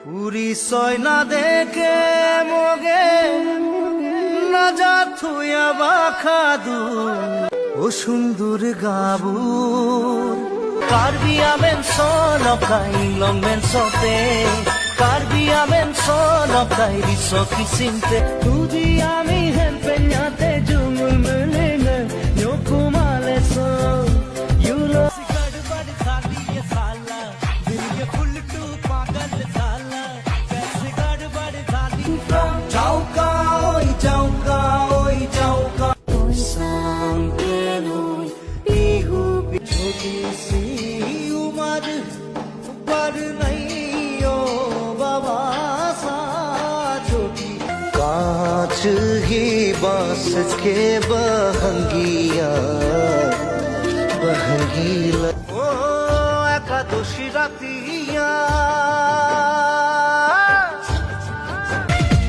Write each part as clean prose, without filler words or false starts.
পরিচয় না দেখে মগে না যা থুয়া বাখাদু ও সুন্দর গাবুর কার্বি আমেন সনকাই লংমেন সতে কার্বি আমেন সনকাই রিসো কিসিনতে তুদি আমি হেন পেኛতে জুমুল মেলেনে নোকুমালে সো ইউলো সিগার বাড়ি খালি ये साला दिल ये फुल टू पागल साला कैसे गाड़ बाड़ खाली जाऊका ओई जाऊका ओई जाऊका सामने लोई पीहू छोटी सी उम्र पर नहीं ओ बाबा सा छोटी कांच ही बांस के बहंगिया बहंगीला ओ एकादशी रातिया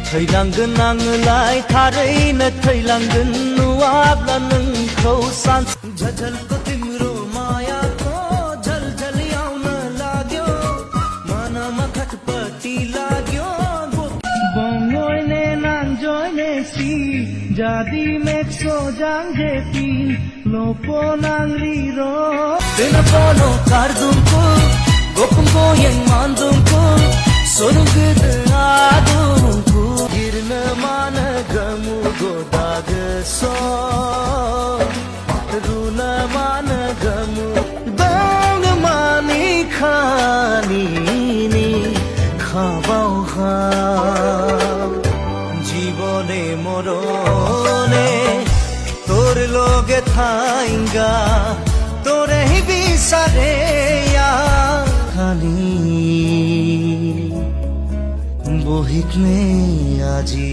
थैलांगोन आङोलाय थारैनो थैलांगोन नुवाब्ला नोंखौ सानसे झलझलको तिम्रो मायाको झलझली आउन लाग्यो मनमा खटपटी लाग्यो बङ्गोइने नाङ्जोइने सी जादी मेक्सो जाङ्जेती लोपो नाङ्रिरो दिन पोलो कार्दुङको गोपुङको yang mandungku surugd adungku girna mana gamu godag so runa mana gamu dong mani khani ni khabau ha জীবনে মরণে তোর লগে থাইঙ্গা তোরে হি বিচারে খালি বহিকনে আজি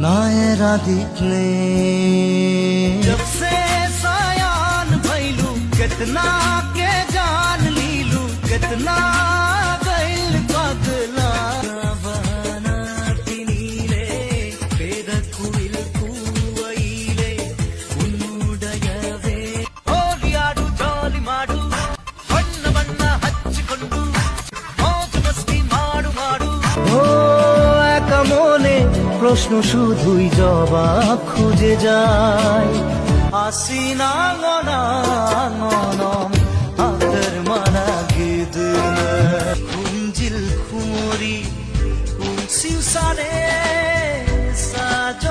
नायरा दिखने जब से सायान भैलू कितना के जान लीलू कितना गैल पगला बना तिनीले पेद कुइल कुवैले उन्नुडयवे होलियाडु जाली माडु बन्न बन्न हच्चिकोंडु मौज मस्ती माडु माडु ओ एका मने প্রশ্ন শুধুই জবাব খুঁজে যায় আসি না